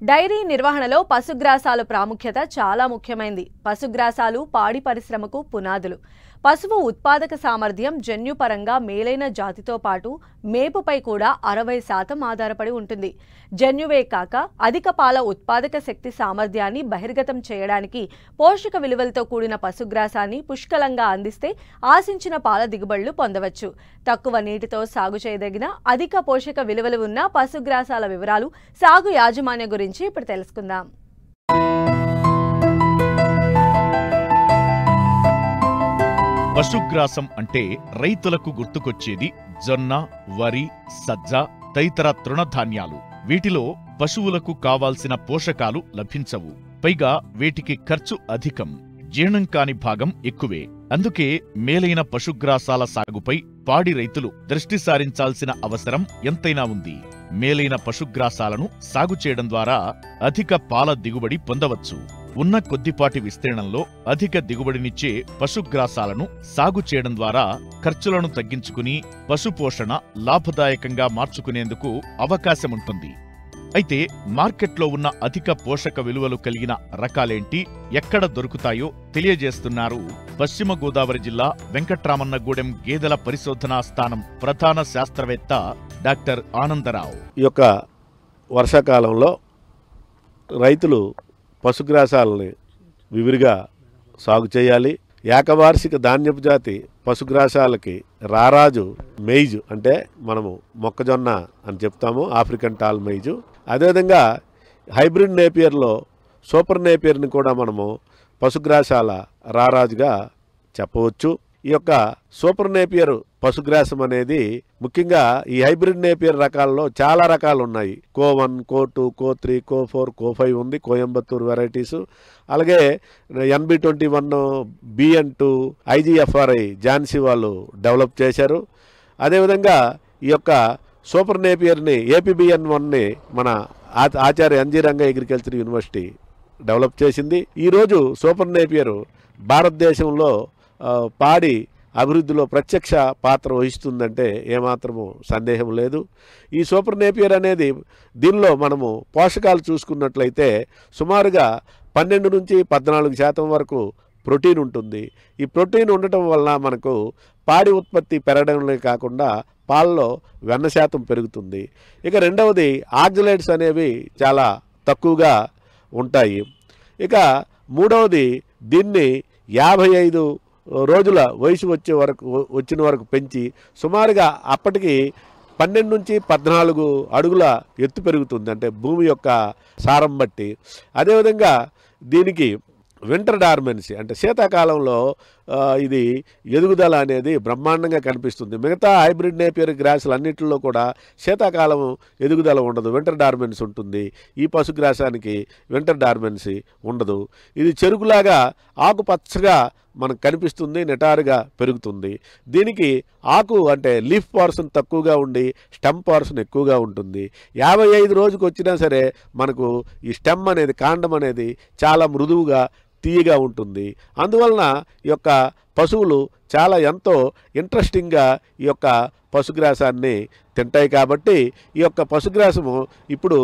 Dairy నిర్వహణలో పశుగ్రాసాల ప్రాముఖ్యత చాలా ముఖ్యమైనది. పశుగ్రాసాలు పాడి పరిశ్రమకు పునాదులు. పశువు ఉత్పాదక సామర్థ్యం జన్యుపరంగా మేలైన జాతితో పాటు మేపుపై కూడా 60% ఆధారపడి ఉంటుంది. జన్యువే కాక అధిక పాల ఉత్పాదక శక్తి సామర్థ్యాన్ని బహిర్గతం చేయడానికి పోషక విలువలతో కూడిన పశుగ్రాసాన్ని పుష్కలంగా అందిస్తే ఆశించిన పాల దిగుబడులు పొందవచ్చు. తక్కువ నీటితో సాగు చేయదగిన అధిక పోషక విలువలు ఉన్న పశుగ్రాసాల వివరాలు, సాగు యాజమాన్యం గురించి ఇప్పుడు తెలుసుకుందాం. పశుగ్రాసం అంటే రైతులకు గుర్తుకొచ్చేది జొన్న, వరి, సజ్జ తదితర తృణధాన్యాలు. వీటిలో పశువులకు కావాల్సిన పోషకాలు లభించవు. పైగా వీటికి ఖర్చు అధికం, జీర్ణం కాని భాగం ఎక్కువే. అందుకే మేలైన పశుగ్రాసాల సాగుపై పాడి రైతులు దృష్టి సారించాల్సిన అవసరం ఎంతైనా ఉంది. మేలైన పశుగ్రాసాలను సాగు చేయడం ద్వారా అధిక పాల దిగుబడి పొందవచ్చు. ఉన్న కొద్దిపాటి విస్తీర్ణంలో అధిక దిగుబడినిచ్చే పశుగ్రాసాలను సాగు చేయడం ద్వారా ఖర్చులను తగ్గించుకుని పశుపోషణ లాభదాయకంగా మార్చుకునేందుకు అవకాశముంటుంది. అయితే మార్కెట్లో ఉన్న అధిక పోషక విలువలు కలిగిన రకాలేంటి, ఎక్కడ దొరుకుతాయో తెలియజేస్తున్నారు పశ్చిమ గోదావరి జిల్లా వెంకట్రామన్నగూడెం గేదెల పరిశోధనా స్థానం ప్రధాన శాస్త్రవేత్త డాక్టర్ ఆనందరావు. ఈ యొక్క వర్షాకాలంలో రైతులు పశుగ్రాసాలని విరివిగా సాగు చేయాలి. ఏకవార్షిక ధాన్యపు జాతి పశుగ్రాసాలకి రారాజు మెయిజు అంటే మనము మొక్కజొన్న అని చెప్తాము, ఆఫ్రికన్ టాల్ మెయిజు. అదేవిధంగా హైబ్రిడ్ నేపియర్లో సూపర్ నేపియర్ని కూడా మనము పశుగ్రాసాల రారాజుగా చెప్పవచ్చు. ఈ యొక్క సూపర్ నేపియర్ పశుగ్రాసం అనేది ముఖ్యంగా ఈ హైబ్రిడ్ నేపియర్ రకాల్లో చాలా రకాలు ఉన్నాయి. కో1, కో2, కో3, కో4, కో5 ఉంది, కోయంబత్తూరు వెరైటీసు. అలాగే NB21, BN2, IGFRI ఝాన్సీ వాళ్ళు డెవలప్ చేశారు. అదేవిధంగా ఈ యొక్క సూపర్ నేపియర్ని APBN1ని మన ఆచార్య NG Ranga agriculture university develop చేసింది. ఈరోజు సూపర్ నేపియర్ భారతదేశంలో పాడి అభివృద్ధిలో ప్రత్యక్ష పాత్ర వహిస్తుందంటే ఏమాత్రము సందేహం లేదు. ఈ సూపర్ నేపియర్ అనేది దీనిలో మనము పోషకాలు చూసుకున్నట్లయితే సుమారుగా 12 నుంచి 14% వరకు ప్రోటీన్ ఉంటుంది. ఈ ప్రోటీన్ ఉండటం వలన మనకు పాడి ఉత్పత్తి పెరగడమే కాకుండా పాలలో వెన్న శాతం పెరుగుతుంది. ఇక రెండవది ఆక్సలేట్స్ అనేవి చాలా తక్కువగా ఉంటాయి. ఇక మూడవది దీన్ని 55 రోజుల వయసు వచ్చిన వరకు పెంచి సుమారుగా అప్పటికి 12 నుంచి 14 అడుగుల ఎత్తు పెరుగుతుంది, అంటే భూమి యొక్క సారం బట్టి. అదేవిధంగా దీనికి వింటర్ డార్మెన్సీ అంటే శీతాకాలంలో ఇది ఎదుగుదల అనేది బ్రహ్మాండంగా కనిపిస్తుంది. మిగతా హైబ్రిడ్ నేపియర్ గ్రాసులు అన్నింటిలో కూడా శీతాకాలం ఎదుగుదల ఉండదు, వింటర్ డార్మెన్సీ ఉంటుంది. ఈ పశుగ్రాసానికి వింటర్ డార్మెన్సీ ఉండదు. ఇది చెరుకులాగా ఆకుపచ్చగా మనకు కనిపిస్తుంది, నిటారుగా పెరుగుతుంది. దీనికి ఆకు అంటే లీఫ్ పోర్షన్ తక్కువగా ఉండి స్టెమ్ పోర్షన్ ఎక్కువగా ఉంటుంది. 55 రోజుకి వచ్చినా సరే మనకు ఈ స్టెమ్ అనేది, కాండం అనేది చాలా మృదువుగా తీయగా ఉంటుంది. అందువలన ఈ యొక్క పశువులు చాలా ఎంతో ఇంట్రెస్టింగ్గా ఈ యొక్క పశుగ్రాసాన్ని తింటాయి. కాబట్టి ఈ యొక్క పశుగ్రాసము ఇప్పుడు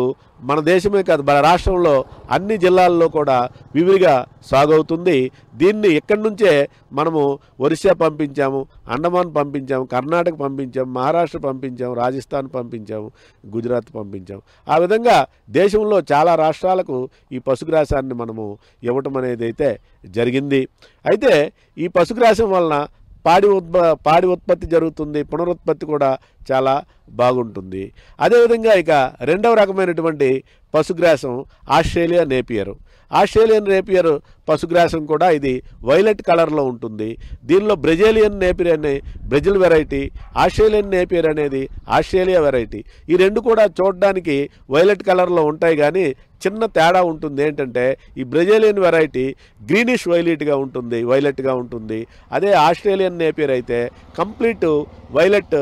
మన దేశమే కాదు, మన రాష్ట్రంలో అన్ని జిల్లాల్లో కూడా విరివిగా సాగవుతుంది. దీన్ని ఇక్కడి నుంచే మనము ఒరిస్సా పంపించాము, అండమాన్ పంపించాము, కర్ణాటక పంపించాము, మహారాష్ట్ర పంపించాము, రాజస్థాన్ పంపించాము, గుజరాత్ పంపించాము. ఆ విధంగా దేశంలో చాలా రాష్ట్రాలకు ఈ పశుగ్రాసాన్ని మనము ఇవ్వటం అనేది అయితే జరిగింది. అయితే ఈ పశుగ్రాసం వలన పాడి ఉత్పత్తి జరుగుతుంది, పునరుత్పత్తి కూడా చాలా బాగుంటుంది. అదేవిధంగా ఇక రెండవ రకమైనటువంటి పశుగ్రాసం ఆస్ట్రేలియన్ నేపియర్. ఆస్ట్రేలియన్ నేపియర్ పశుగ్రాసం కూడా ఇది వైలెట్ కలర్లో ఉంటుంది. దీనిలో బ్రెజిలియన్ నేపియర్ అనే బ్రెజిల్ వెరైటీ, ఆస్ట్రేలియన్ నేపియర్ అనేది ఆస్ట్రేలియా వెరైటీ. ఈ రెండు కూడా చూడడానికి వైలెట్ కలర్లో ఉంటాయి, కానీ చిన్న తేడా ఉంటుంది. ఏంటంటే ఈ బ్రెజిలియన్ వెరైటీ గ్రీనిష్ వైలెట్గా ఉంటుంది. అదే ఆస్ట్రేలియన్ నేపియర్ అయితే కంప్లీట్ వైలెట్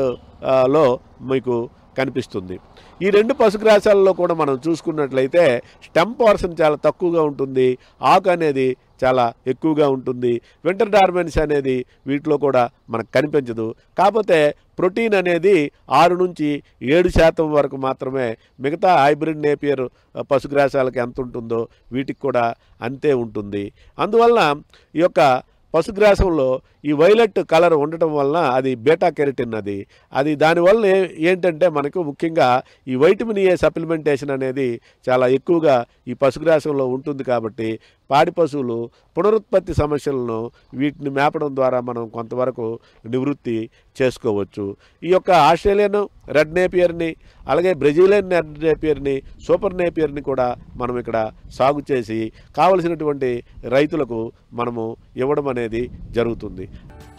లో మీకు కనిపిస్తుంది. ఈ 2 పశుగ్రాసాలలో కూడా మనం చూసుకున్నట్లయితే స్టెమ్ పోర్షన్ చాలా తక్కువగా ఉంటుంది, ఆకు అనేది చాలా ఎక్కువగా ఉంటుంది. వింటర్ డార్మెన్స్ అనేది వీటిలో కూడా మనకు కనిపించదు. కాకపోతే ప్రోటీన్ అనేది 6 నుంచి 7% వరకు మాత్రమే మిగతా హైబ్రిడ్ నేపియర్ పశుగ్రాసాలకు ఎంత ఉంటుందో వీటికి కూడా అంతే ఉంటుంది. అందువలన ఈ యొక్క పశుగ్రాసంలో ఈ వైలెట్ కలర్ ఉండటం వలన అది బీటా కెరటిన్ అది దానివల్ల ఏంటంటే మనకు ముఖ్యంగా ఈ వైటమిన్ ఏ సప్లిమెంటేషన్ అనేది చాలా ఎక్కువగా ఈ పశుగ్రాసంలో ఉంటుంది. కాబట్టి పాడి పశువులు పునరుత్పత్తి సమస్యలను వీటిని మేపడం ద్వారా మనం కొంతవరకు నివృత్తి చేసుకోవచ్చు. ఈ యొక్క ఆస్ట్రేలియన్ రెడ్ నేపియర్ని, అలాగే బ్రెజిలియన్ రెడ్ నేపియర్ని, సూపర్ నేపియర్ని కూడా మనం ఇక్కడ సాగు చేసి కావలసినటువంటి రైతులకు మనము ఇవ్వడం అనేది జరుగుతుంది.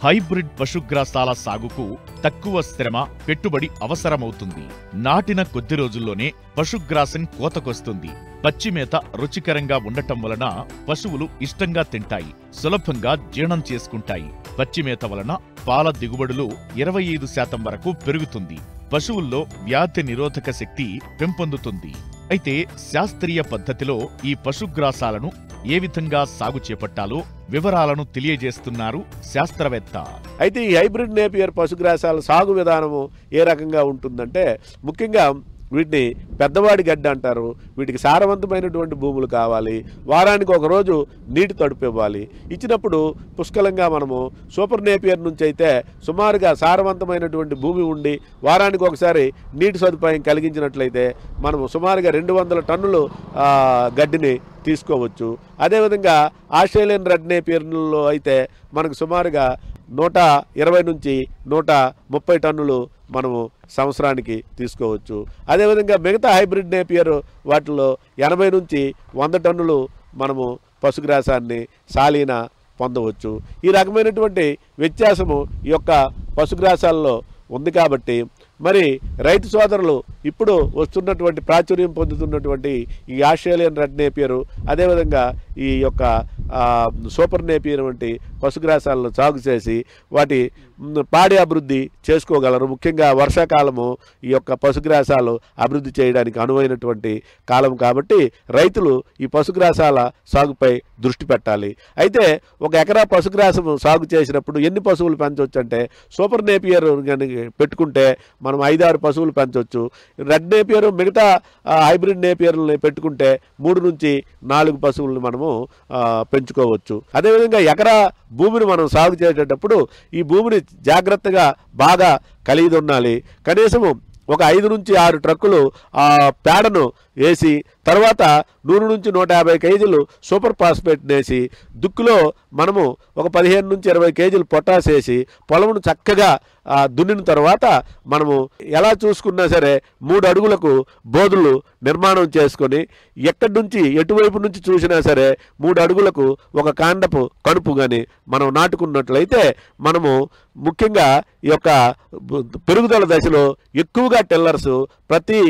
హైబ్రిడ్ పశుగ్రాసాల సాగుకు తక్కువ శ్రమ, పెట్టుబడి అవసరమవుతుంది. నాటిన కొద్ది రోజుల్లోనే పశుగ్రాసం కోతకొస్తుంది. పచ్చిమేత రుచికరంగా ఉండటం వలన పశువులు ఇష్టంగా తింటాయి, సులభంగా జీర్ణం చేసుకుంటాయి. పచ్చిమేత వలన పాల దిగుబడులు 25% వరకు పెరుగుతుంది. పశువుల్లో వ్యాధి నిరోధక శక్తి పెంపొందుతుంది. అయితే శాస్త్రీయ పద్ధతిలో ఈ పశుగ్రాసాలను ఏ విధంగా సాగు చేపట్టాలో వివరాలను తెలియజేస్తున్నారు శాస్త్రవేత్త. అయితే ఈ హైబ్రిడ్ నేపియర్ పశుగ్రాసాల సాగు విధానము ఏ రకంగా ఉంటుందంటే, ముఖ్యంగా వీటిని పెద్దవాడి గడ్డి అంటారు. వీటికి సారవంతమైనటువంటి భూములు కావాలి. వారానికి ఒక రోజు నీటి తడుపు ఇవ్వాలి. ఇచ్చినప్పుడు పుష్కలంగా మనము సూపర్ నేపియర్ నుంచి అయితే సుమారుగా సారవంతమైనటువంటి భూమి ఉండి వారానికి ఒకసారి నీటి సదుపాయం కలిగించినట్లయితే మనము సుమారుగా 200 టన్నులు గడ్డిని తీసుకోవచ్చు. అదేవిధంగా ఆస్ట్రేలియన్ రెడ్ నేపియర్లో అయితే మనకు సుమారుగా 120 నుంచి 130 టన్నులు మనము సంవత్సరానికి తీసుకోవచ్చు. అదేవిధంగా మిగతా హైబ్రిడ్ నేపియర్ వాటిలో 80 నుంచి 100 టన్నులు మనము పశుగ్రాసాన్ని సాలీన పొందవచ్చు. ఈ రకమైనటువంటి వ్యత్యాసము ఈ యొక్క పశుగ్రాసాల్లో ఉంది. కాబట్టి మరి రైతు సోదరులు ఇప్పుడు వస్తున్నటువంటి ప్రాచుర్యం పొందుతున్నటువంటి ఈ ఆస్ట్రేలియన్ రెడ్ నేపియరు, అదేవిధంగా ఈ యొక్క సూపర్ నేపియర్ వంటి పశుగ్రాసాలను సాగు చేసి వాటి పాడి అభివృద్ధి చేసుకోగలరు. ముఖ్యంగా వర్షాకాలము ఈ యొక్క పశుగ్రాసాలు అభివృద్ధి చేయడానికి అనువైనటువంటి కాలం కాబట్టి రైతులు ఈ పశుగ్రాసాల సాగుపై దృష్టి పెట్టాలి. అయితే 1 ఎకరా పశుగ్రాసము సాగు చేసినప్పుడు ఎన్ని పశువులు పెంచవచ్చు అంటే, సూపర్ నేపియర్ పెట్టుకుంటే మనం 5-6 పశువులు పెంచవచ్చు. రెడ్ నేపియర్ మిగతా హైబ్రిడ్ నేపియర్ని పెట్టుకుంటే 3 నుంచి 4 పశువులను మనము పెంచుకోవచ్చు. అదేవిధంగా ఎకరా భూమిని మనం సాగు చేసేటప్పుడు ఈ భూమిని జాగ్రత్తగా బాగా కలిగి ఉండాలి. కనీసము ఒక 5 నుంచి 6 ట్రక్కులు పేడను వేసి తర్వాత 100 నుంచి 150 కేజీలు సూపర్ ఫాస్ఫేట్ వేసి దుక్కులో మనము ఒక 15 నుంచి 20 కేజీలు పొటాష్ వేసి పొలమును చక్కగా దున్నిన తర్వాత మనము ఎలా చూసుకున్నా సరే 3 అడుగులకు బోధులు నిర్మాణం చేసుకొని ఎక్కడి నుంచి ఎటువైపు నుంచి చూసినా సరే 3 అడుగులకు ఒక కాండపు కడుపు కానీ మనం నాటుకున్నట్లయితే మనము ముఖ్యంగా ఈ యొక్క పెరుగుదల దశలో ఎక్కువగా టిల్లర్స్ ప్రతి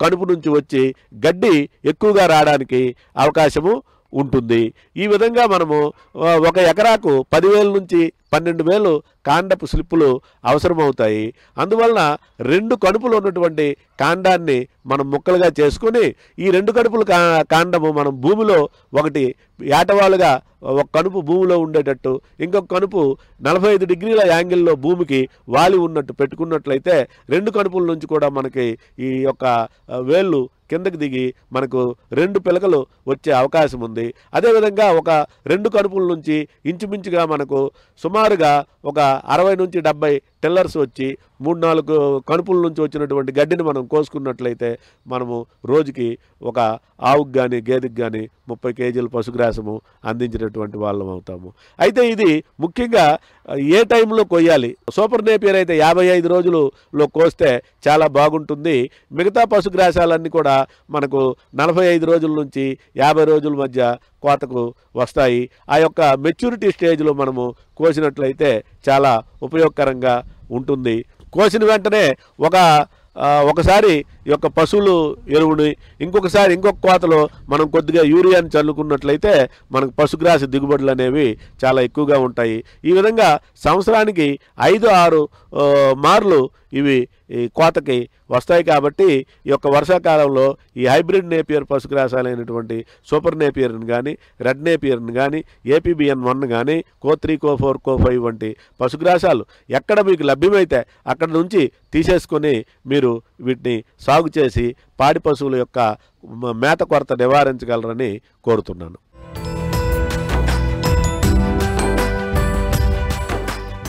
కడుపు నుంచి వచ్చి గడ్డి ఎక్కువగా రావడానికి అవకాశము ఉంటుంది. ఈ విధంగా మనము 1 ఎకరాకు 10,000 నుంచి 12,000 కాండపు స్లిప్పులు అవసరమవుతాయి. అందువలన 2 కడుపులు ఉన్నటువంటి కాండాన్ని మనం ముక్కలుగా చేసుకొని ఈ 2 కడుపుల కాండము మనం భూమిలో ఒకటి ఏటవాలుగా ఒక కనుపు భూమిలో ఉండేటట్టు, ఇంకొక కనుపు 45 డిగ్రీల యాంగిల్లో భూమికి వాలి ఉన్నట్టు పెట్టుకున్నట్లయితే 2 కనుపుల నుంచి కూడా మనకి ఈ యొక్క వేళ్ళు కిందకి దిగి మనకు 2 పిలకలు వచ్చే అవకాశం ఉంది. అదేవిధంగా ఒక 2 కనుపుల నుంచి ఇంచుమించుగా మనకు సుమారుగా ఒక 60 నుంచి 70 టిల్లర్స్ వచ్చి 3-4 కనుపుల నుంచి వచ్చినటువంటి గడ్డిని మనం కోసుకున్నట్లయితే మనము రోజుకి ఒక ఆవుకు కానీ గేదెకి కానీ 30 కేజీల పశుగ్రాసము అందించినటువంటి వాళ్ళం అవుతాము. అయితే ఇది ముఖ్యంగా ఏ టైంలో కొయ్యాలి? సూపర్ నేపియర్ అయితే 55 రోజులలో కోస్తే చాలా బాగుంటుంది. మిగతా పశుగ్రాసాలన్నీ కూడా మనకు 45 రోజుల నుంచి 50 రోజుల మధ్య కోతకు వస్తాయి. ఆ యొక్క మెచ్యూరిటీ స్టేజ్లో మనము కోసినట్లయితే చాలా ఉపయోగకరంగా ఉంటుంది. కోసిన వెంటనే ఒకసారి ఈ యొక్క పశువులు ఎరువుని ఇంకొకసారి ఇంకొక కోతలో మనం కొద్దిగా యూరియాని చల్లుకున్నట్లయితే మనకు పశుగ్రాస దిగుబడులు అనేవి చాలా ఎక్కువగా ఉంటాయి. ఈ విధంగా సంవత్సరానికి 5-6 మార్లు ఇవి ఈ కోతకి వస్తాయి. కాబట్టి ఈ యొక్క వర్షాకాలంలో ఈ హైబ్రిడ్ నేపియర్ పశుగ్రాసాలైనటువంటి సూపర్ నేపియర్ని కానీ, రెడ్ నేపియర్ని కానీ, APBN1 కానీ, CO3, CO4, CO5 వంటి పశుగ్రాసాలు ఎక్కడ మీకు లభ్యమైతే అక్కడ నుంచి తీసేసుకొని మీరు వీటిని సాగు చేసి పాడి పశువుల యొక్క మేత కొరత నివారించగలరని కోరుతున్నాను.